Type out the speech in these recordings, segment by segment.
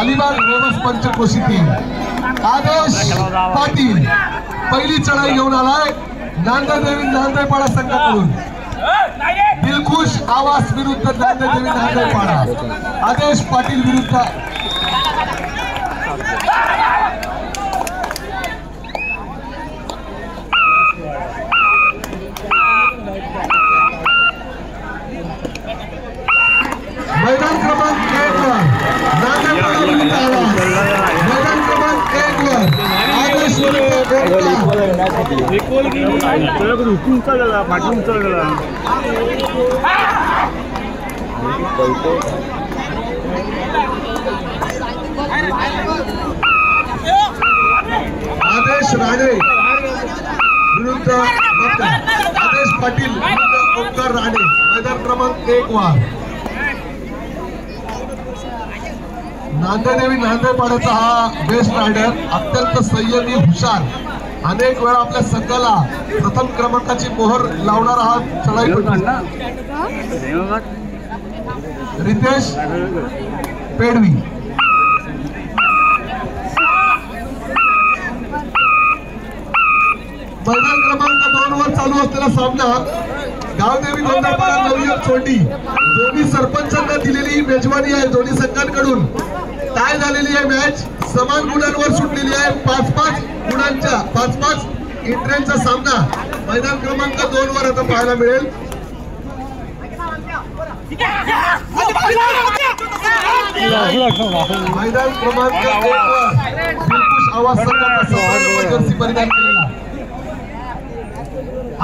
Alibag Revas Panchkroshi team आदेश पाटील पहिली चढाई घेऊन आलाय नांदेदेवी नांदेपाडा संघाकडून दिलखुश आवास विरुद्ध नांदेदेवी नांदेपाडा आदेश पाटील विरुद्ध मैदान क्रमांक 1 वर नांदेपाडा विरुद्ध आवास मैदान क्रमांक 1 वर आदेश हुकूम चढला पाठवून चढला आदेश राणे विरुद्ध आदेश पाटील विरुद्ध ओंकार राणे मैदान क्रमांक 1 वर नांदेदेवी नांदेपाड्याचा हा बेस्ट रायडर अत्यंत संयमी हुशार अनेक वेळा आपल्या संघाला प्रथम क्रमांकाची मोहर लावणारा हा चढाईपटू रितेश पेडवी मैदान क्रमांक 2 वर चालू असलेला सामना गावदेवी नांदेपाडा नवयुवक चोंडी दोन्ही सरपंचांना दिलेली मेजवानी आहे दोन्ही संघांकडून टाय झालेली आहे मॅच समान गुणांवर सुटलेली आहे 5-5 गुणांच्या 5-5 एंट्रीचा सामना मैदान क्रमांक 2 वर आता पाहायला मिळेल मैदान क्रमांक 1 वर दिलखुश आवाज संघाचा जर्सी परिधान केलेला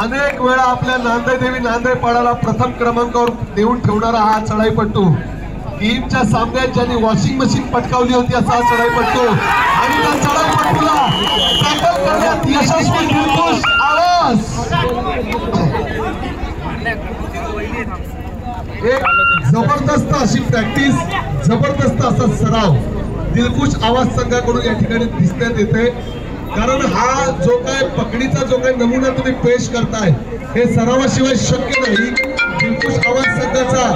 अनेक वेळा आपल्या नांदेदेवी नांदेपाडाला प्रथम क्रमांकावर देऊन ठेवणारा हा चढाईपट्टू टीमच्या सामन्यात ज्यांनी वॉशिंग मशीन पटकावली होती असा हा चढाईपट्टू आणि त्या चढाईपट्टूला टॅकल करण्यात यशस्वी दिलखुश आवाज एक जबरदस्त अशी प्रॅक्टिस जबरदस्त असा सराव दिलखुश आवाज संघाकडून या ठिकाणी दिसण्यात येते कारण हा जो काय पकडीचा जो काय नमुना तुम्ही पेश करताय हे सरावाशिवाय शक्य नाही दिलखुश आवाज संघाचा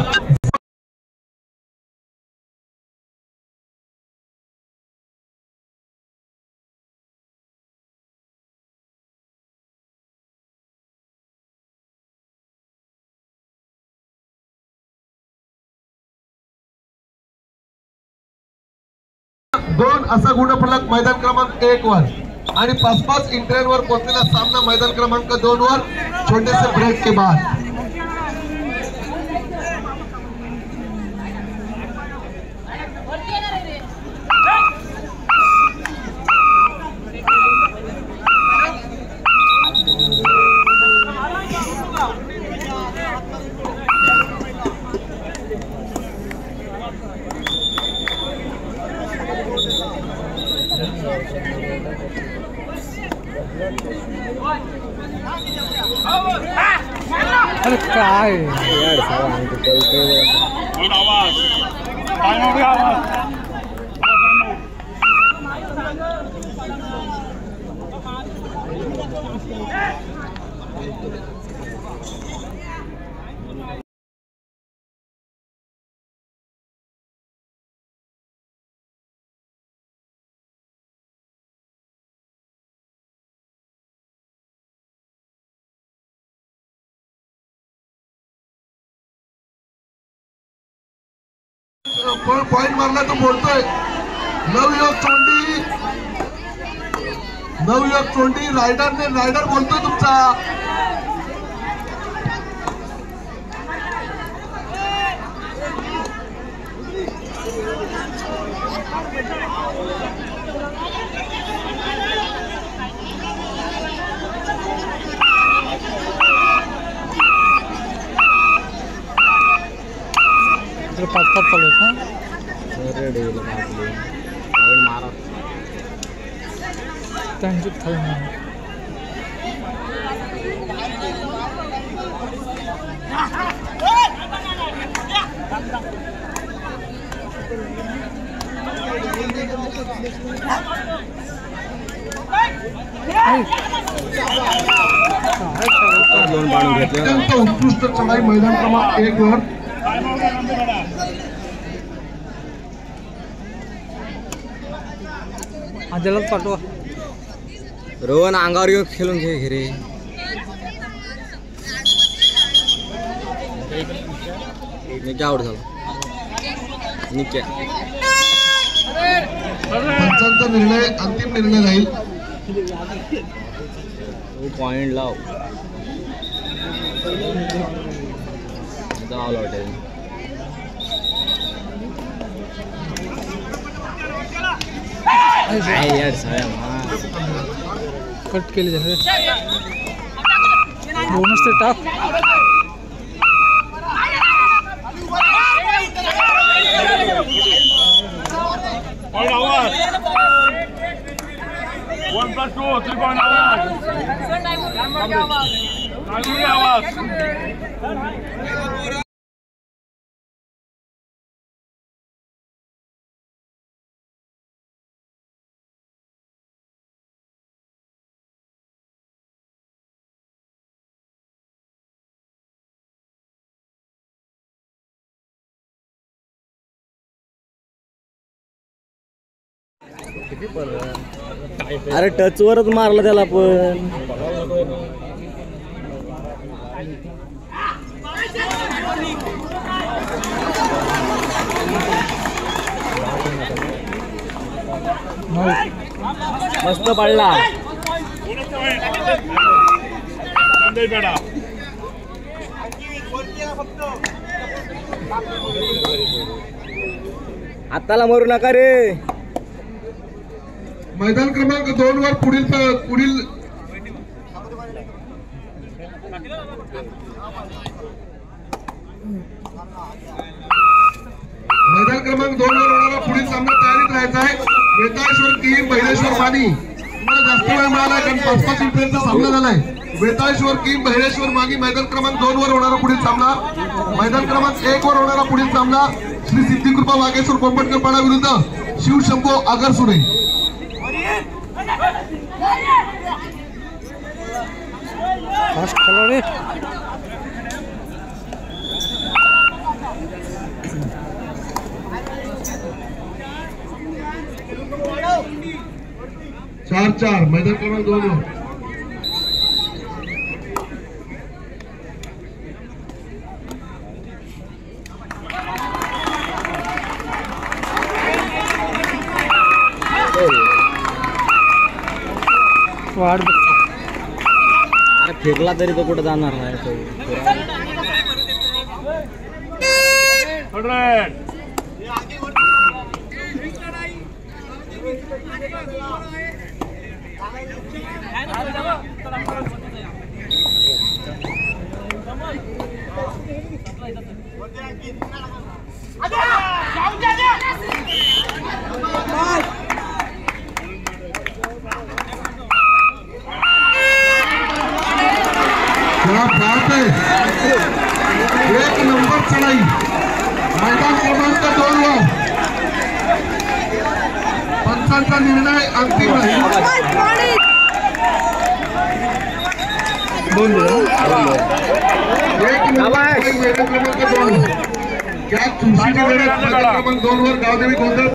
दोन असा गुणफलक मैदान क्रमांक 1 वर आणि 5-5 इंटरवर पोहोचलेला सामना मैदान क्रमांक 2 वर छोटे से ब्रेक के बाद अरे काय यार साला तो बोलते आवाज पाणी आवाज पॉइंट मारला तो बोलतोय नवयुवक चोंडी रायडर बोलतोय तुमचा पाच चालू मारा त्यांची अत्यंत उत्कृष्ट चढाई मैदान क्रमांक 1 वर आजलाच पाठवा. रोहन अंगावर घेऊन खेळून घे रे. निक्या आउट झाला. निक्या पंचांचा निर्णय अंतिम निर्णय राहील. पॉइंट लाव. ऑल आउट आहे. कट केले झाले. बोनस ते टाक. अरे टच वरच मारलं त्याला पण. मस्त पडला. हाताला मारू नका रे. मैदान क्रमांक 2 वर पुढील मैदान क्रमांक 2 वर होणारा पुढील सामना तयारीत राहायचा आहे. वेताळेश्वर टीम बहिरेश्वर मानी. तुम्हाला जास्त वेळ मिळाला कारण 5-5 मिनिटांचा सामना झालाय. वेताळेश्वर टीम बहिरेश्वर मानी मैदान क्रमांक 2 वर होणारा पुढील सामना. मैदान क्रमांक 1 वर होणारा पुढील सामना श्री सिद्धिकृपा वागेश्वर कोंबटकरपाडा विरुद्ध शिवशंभो आगरसुरे. फास्ट खेळाडू. चार मैदान क्रमांक 2 वर. वाढ. अरे फेकला तरी तो कुठं जाणार नाही. क्या बात है. एक नंबर चढाई मैदान क्रमांक 2 वर. पंचांचा निर्णय अंतिम राहील. एक नंबर चढाई मैदान क्रमांक 2 वर. त्या चुरशीची लढत मैदान क्रमांक 2 वर गावदेवी गोंधळ.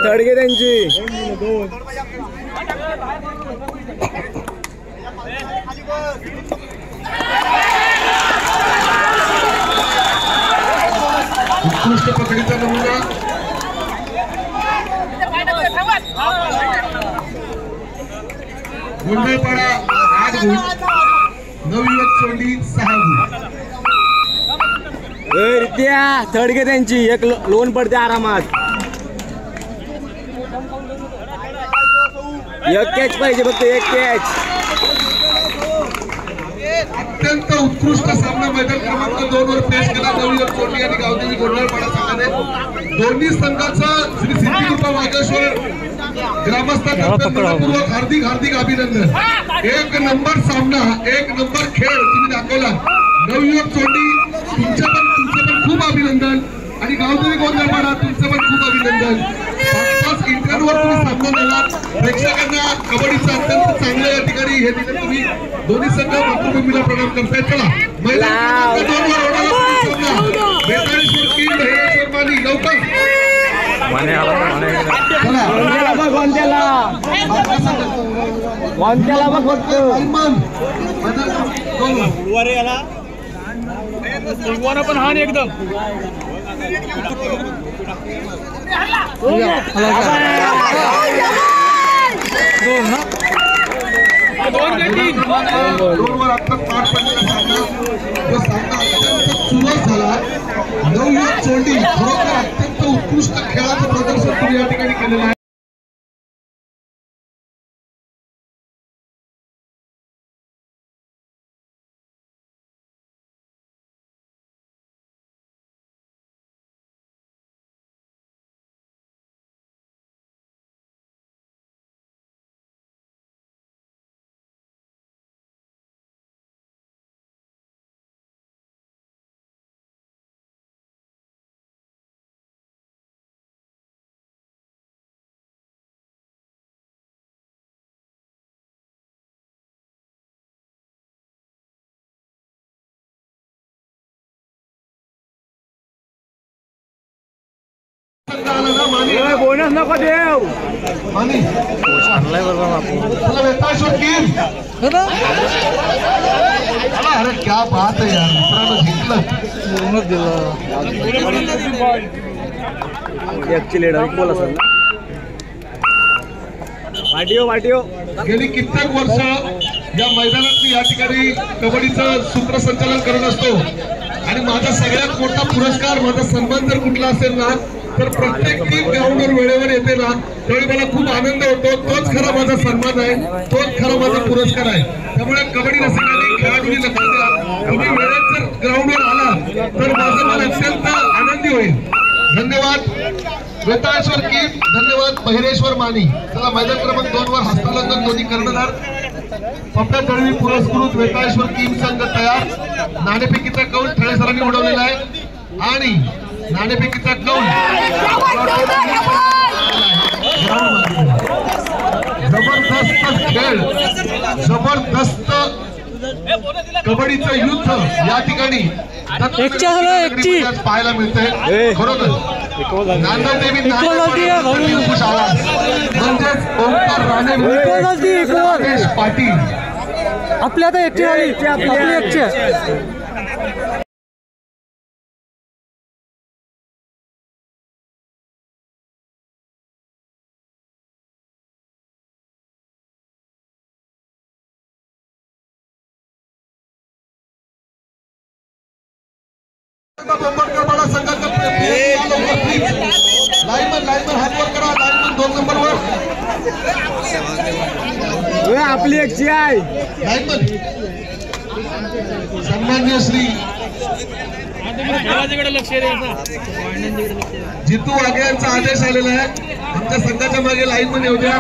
थर्ड त्यांची. उत्कृष्ट पकडीचा नमुना. गोंधळपाडा 8 गुण, नवयुवक चोंडी 6 गुण. रित्या थर्ड घे त्यांची. एक लोन पडते आरामात. एक कॅच पाहिजे फक्त. एक कॅच. अत्यंत उत्कृष्ट सामना मैदान क्रमांक 2 वर पेश केला नवयुवक चोंडी आणि गावदेवी गोंधळपाडा संघाने. मैदान आहे. दोन्ही संघाचं श्री सिद्धिकृपा वाघेश्वर ग्रामस्थांतर्फे मनपूर्वक हार्दिक हार्दिक अभिनंदन. एक नंबर सामना, एक नंबर खेळ तुम्ही दाखवला. नवयुवक चोंडी तुमचे पण खूप अभिनंदन आणि गावदेवी गोंधळपाडा तुमचं पण खूप अभिनंदन. 5 इंटरवर तुम्ही सामना नेला. प्रेक्षकांना कबड्डीचं अत्यंत चांगलं या ठिकाणी हे दिलं. तुम्ही दोन्ही संघ मातृभूमीला प्रणाम करताय. चला मैदान क्रमांक 2 वर सामना बेताळेश्वर टीम भैरेश्वर माली लवकर पण हान एकदम दोनवर आता पार पडलेला सामना तो सामना अत्यंत सुलभ झाला. नवयुवक चोंडी खरोखर अत्यंत उत्कृष्ट खेळाचं प्रदर्शन तुम्ही या ठिकाणी केलेलं आहे. बोनस नको देव मानी आणलाय बरोबर आपण. चला बेताळेश्वर टीम. अरे क्या बात आहे यार, मित्रांनो जिंकलं. पूर्णच दिलं. वाटिओ गेली कित्येक वर्ष या मैदानात मी या ठिकाणी कबड्डीचं सूत्रसंचालन करत असतो आणि माझा सगळ्यात मोठा पुरस्कार, माझा सन्मान जर कुठला असेल ना तर प्रत्येक टीम ग्राउंडवर वेळेवर येते ना त्यावेळी मला खूप आनंद होतो. तोच खरा माझा सन्मान आहे, तोच खरा माझा पुरस्कार आहे. त्यामुळे कबड्डी रसिकांनी, खेळाडूंनी लक्ष द्या. तुम्ही वेळेत जर ग्राउंडवर आला तर माझं मन अत्यंत आनंदी होईल. धन्यवाद बेताळेश्वर टीम, धन्यवाद बहिरेश्वर मानी. चला मैदान क्रमांक 2 वर हस्तांदोलन दोन्ही कर्णधार पप्प्या तळवी पुरस्कृत बेताळेश्वर टीम संघ तयार. नाणेफेकीचा कौल ठळे सरांनी उडवलेला आहे आणि नाणेफेकीचा कौल जबरदस्त खेळ, जबरदस्त कबड्डीचं युद्ध या ठिकाणी पाहायला मिळतंय. खरोखर नांददेवी अंकुश आवाज म्हणजेच ओंकार राणे पाटील आपल्या आता एकटी आली, आपली एकटी. बोंबडकरपाडा संघाचा लाईनमन हात वर करा. लाईनमन 2 नंबरवर आपली एकची आहे. लाईनमन सन्माननीय श्री जितू वाघे यांचा आदेश आलेला आहे. आमच्या संघाच्या मागे लाईनमन येऊ द्या.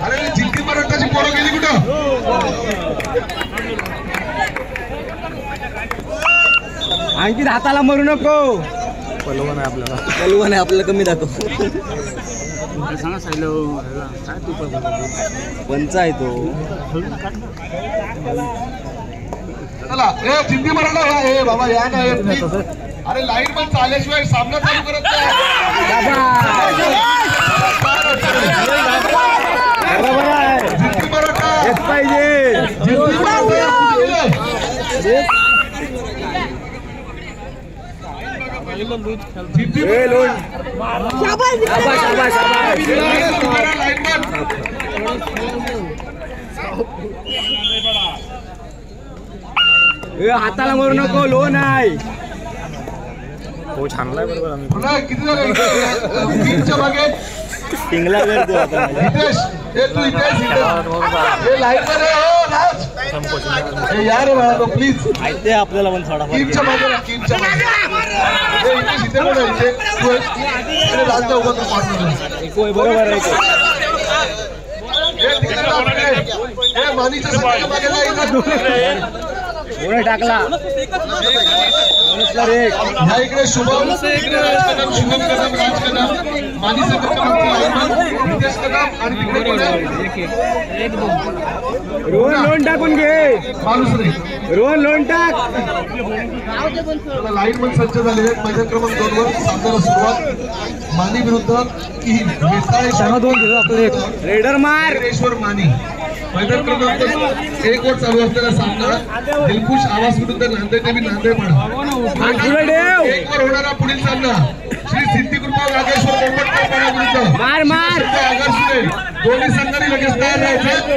अरे जिंती मराठाची पोरं गेली कुठं? आणखी हाताला मरू नको. पलवान आहे आपल्याला. पलवान आहे आपल्याला, कमी दाखव. सांगा सायलो काय तू पंचा आहे तो. चला ए जिंती मराठा या. ए बाबा या ना. अरे लाईन पण चालल्याशिवाय सामना चालू करत जिंती मराठा पाहिजे. जिंती मराठा हाताला मरू नको, लोन आहे. हो छानलाय बरोबर. आम्ही पुन्हा किती झाले टीमच्या मागे पिंगला करतो आता. हितेश, हे तू हितेश, हे लाईन मध्ये हो. राज हे या रे बाळा प्लीज ते आपल्याला पण थोडा टीमच्या मागे राहा, टीमच्या मागे हे इथे इथे पण आहे इथे तू अरे राज उभा कर पार्टनर बरोबर आहे हे तिकडे जाऊ हे मानीच्या संघाच्या मागे नाही गोळे टाकला ह्या इकडे शुभम शुभम कदम राज कदम मानी संघ क्रमांक नितेश कदम आणि तिकडे कोण आहे रोहन लोन टाकून घे माणूस रे रोहन लोन टाक लाईन पण सज्ज झालेले आहेत मैदान क्रमांक 2 वर सामन्याला सुरुवात मानी विरुद्ध की त्यांना 2 दिलं आपले रेडर मार मानी मैदान क्रमांक 1 वर चालू असलेला सामना दिलखुश आवाज विरुद्ध नांदेड देवी नांदेडपाडा 1 वर होणारा पुढील सामना श्री सिद्धिकृपा नागेश्वर पोपटपाडा विरुद्ध मार मार आगरसुरे दोन्ही संघांनी लगेच तयार राहायचे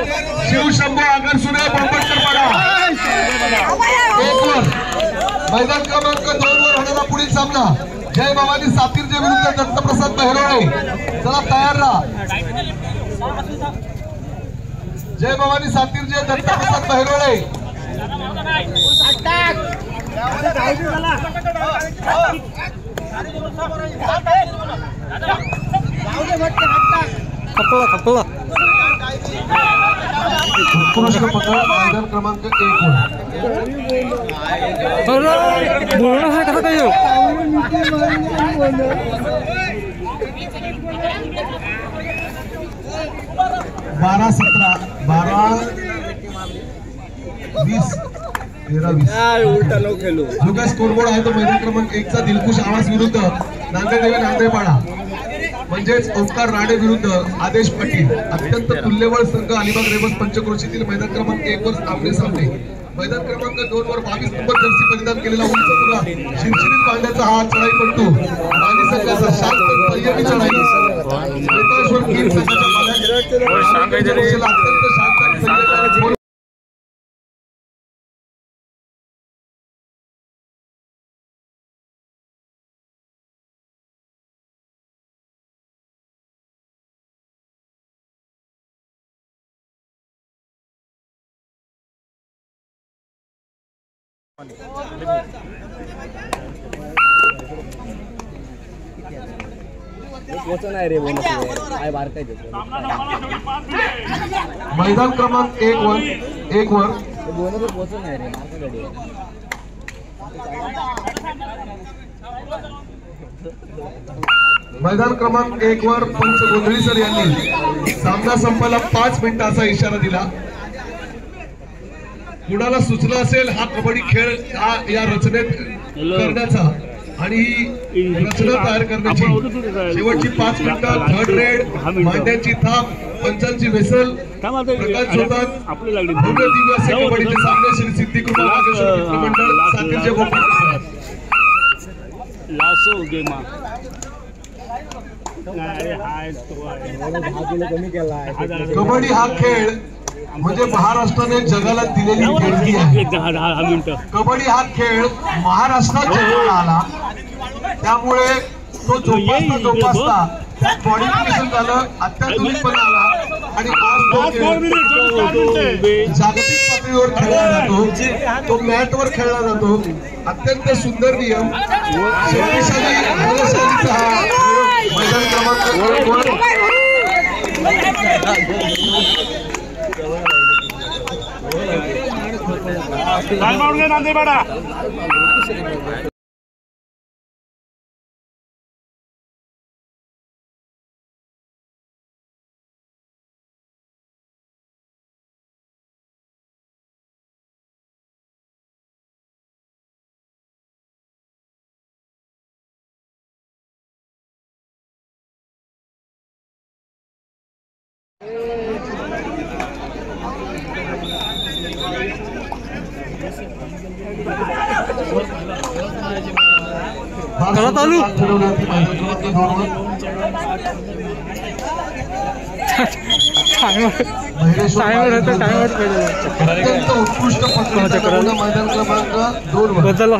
शिवशंभू आगरसुरे पोपटपाडा 1 वर मैदान क्रमांक 2 वर होणारा पुढील सामना जय भवानी सातीरजे विरुद्ध दत्तप्रसाद बहिरोळे चला तयार राहा जय भवानी सातीरजे दत्तप्रसाद बहिरोळे खपला उत्कृष्ट पकड मैदान क्रमांक 1 वर बोलणं हा कसं काय 12-17 12-20 13-20 उलटा नो खेळू जो काय स्कोरबोर्ड आहे तो मैदान क्रमांक 1 चा दिलखुश आवाज विरुद्ध नांदेड देवी नांदेडपाडा म्हणजेच ओंकार राणे विरुद्ध आदेश पाटील अत्यंत तुल्यबळ संघ अलिबाग रेबस पंचक्रोशीतील मैदान क्रमांक 1 वर सामने मैदान क्रमांक 2 वर 22 नंबर जर्सी परिधान केलेला उंच पुरा शिवशिरीत पांड्याचा हा चढाईपटू मानी संघाचा शांत संयमी चढाई श्वेताश्वर टीम संघाच्या मालक अत्यंत शांत आणि संयमी वचन आहे रे बोनस काय बार काय मैदान क्रमांक 1 वर बोनस वचन आहे रे गाडी मैदान क्रमांक 1 वर पंच गोंधळी सर यांनी सामना संपायला 5 मिनिटाचा इशारा दिला कुणाला सुचलं असेल हा कबड्डी खेळ हा या रचनेत करण्याचा आणि ही रचना तयार करण्याची शेवटची 5 मिनिटं थर्ड रेड मांड्याची थाप पंचांची वेसल प्रकाश जोतात भव्य दिव्य असे कबड्डीचे सामने श्री सिद्धिकृपा नागेश्वर मित्रमंडळ सातीरचे गोपाळ लासो गेमा कबड्डी हा खेळ म्हणजे महाराष्ट्राने जगाला दिलेली देणगी आहे 10 मिनिटं कबड्डी हा खेळ महाराष्ट्रात जन्माला आला त्यामुळे तो जोपासता त्यात मॉडिफिकेशन झालं अत्याधुनिकपणे आला आणि आज तो खेळ जागतिक पातळीवर खेळला जातो तो मॅटवर खेळला जातो अत्यंत सुंदर नियम शक्तिशाली बलशालीचा हा मैदान क्रमांक 1 वर नांदेडपाडा चला चालू अत्यंत उत्कृष्ट पद्धतीने मैदान क्रमांक 2 वर बदलला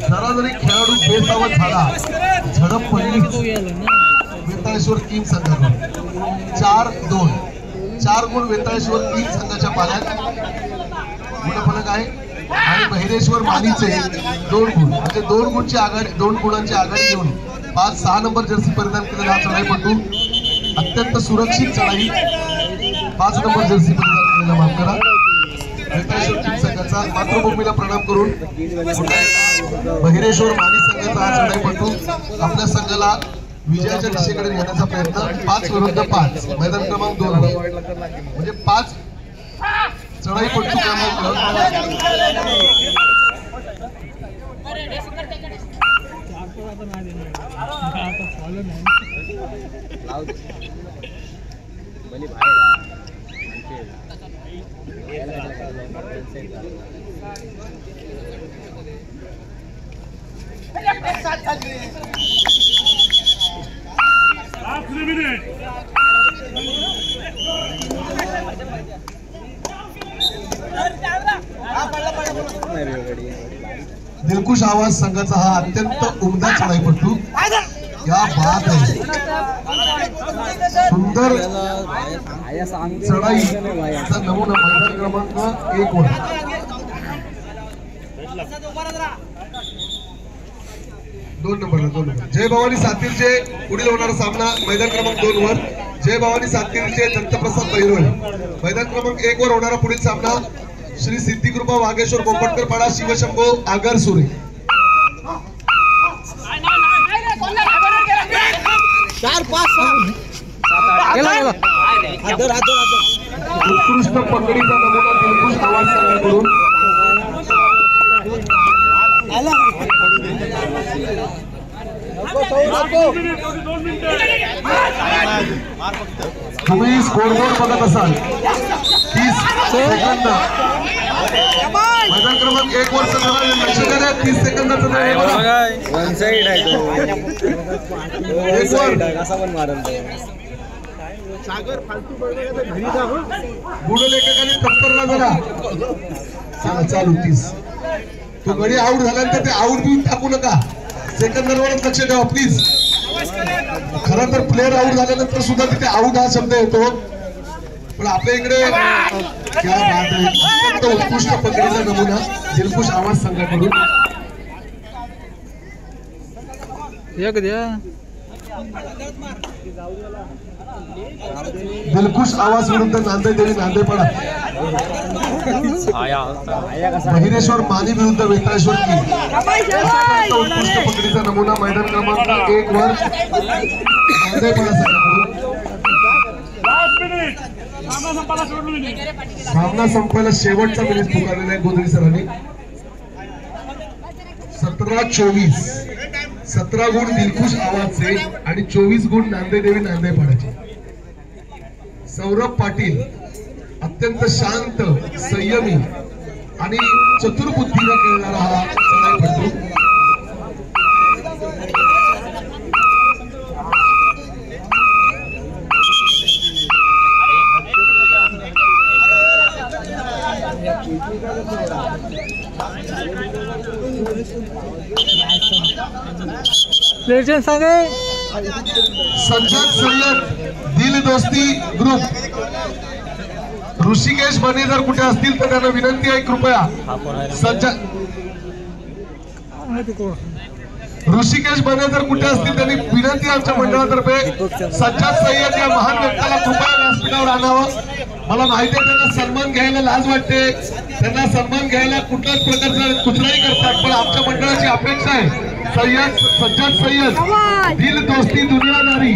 जरा जरी खेळाडू बेसावध झाला झडप पडली वेताळेश्वर टीम संघाकडून 4-2 4 गुण, वेताळेश्वर 3 संघाच्या पाल्यात गुणफलक आहे आणि बहिरेश्वर मानीचे 2 गुण, म्हणजे 2 गुणची आघाडी, 2 गुणांची आघाडी घेऊन 5-6 नंबर जर्सी परिधान केलेला हा चढाईपटू अत्यंत सुरक्षित चढाई 5 नंबर जर्सी परिधान केलेला, माफ करा, वेताळेश्वर टीम संघाचा मातृभूमीला प्रणाम करून बहिरेश्वर मानी संघाचा हा चढाईपटू आपल्या संघाला विजयाच्या दिशेकडे नेण्याचा प्रयत्न 5 विरुद्ध 5 मैदान क्रमांक 2 म्हणजे 5 चढाईपटू क्रमांक दिलखुश आवाज संघाचा हा अत्यंत उमदा चढाईपटू, क्या बात आहे, सुंदर चढाईचा नमुना मैदान क्रमांक 1 वर 2 नंबर जय भवानी सातीरचे पुढील होणारा सामना मैदान क्रमांक 2 वर जय भवानी सातीरचे दत्तप्रसाद बैरोळे, मैदान क्रमांक 1 वर होणारा पुढील सामना श्री सिद्धिकृपा वाघेश्वर कोंबटकर पाडा शिवशंभो आगरसुरे. उत्कृष्ट पकडीचा नमुना दिलखुश आवाज संघाकडून तुम्ही स्कोरबोर्ड बघत असाल 30 सेकंद मैदान क्रमांक 1 वर लक्ष द्या, 30 सेकंदाचा वन साइड आहे बुडल एकेकाने टप्परला जरा चालू 30 तो गडी आउट झाल्यानंतर ते आउट बिऊट टाकू नका, सेकंदावरच लक्ष ठेवा प्लीज. खरं तर प्लेअर आउट झाल्यानंतर सुद्धा तिथे आउट हा शब्द येतो, पण आपल्या इकडे अत्यंत उत्कृष्ट पद्धतीचा नमुना दिलखुश आवाज संघाकडून दिलखुश आवाज विरुद्ध नांदेदेवी नांदेपाडा, बहिरेश्वर मानी विरुद्ध वेताळेश्वर की उत्कृष्ट पकडीचा नमुना मैदान क्रमांक 1 वर नांदेपाडा संघाकडून. सामना संपायला शेवटचा मिनिट पुकारलेला आहे गोंधळी सरांनी. 17-24 17 गुण दिलखुश आवाजचे आणि 24 गुण नांदेदेवी नांदेपाडाचे. सौरभ पाटील अत्यंत शांत, संयमी आणि चतुर बुद्धीने खेळणारा हा चढाईपटू. सज्जाद सय्यद दिल दोस्ती ग्रुप, ऋषिकेश बने जर कुठे असतील तर त्यांना विनंती आहे कृपया ऋषिकेश बने जर कुठे असतील त्यांनी विनंती आमच्या मंडळातर्फे सज्जाद सय्यद या महान व्यक्तीला कृपया व्यासपीठावर आणावं. मला माहिती आहे त्यांना सन्मान घ्यायला लाज वाटते, त्यांना सन्मान घ्यायला कुठल्याच प्रकारचा कुचराई करतात, पण आमच्या मंडळाची अपेक्षा आहे सज्जाद सय्यद दिल दोस्ती दुनियादारी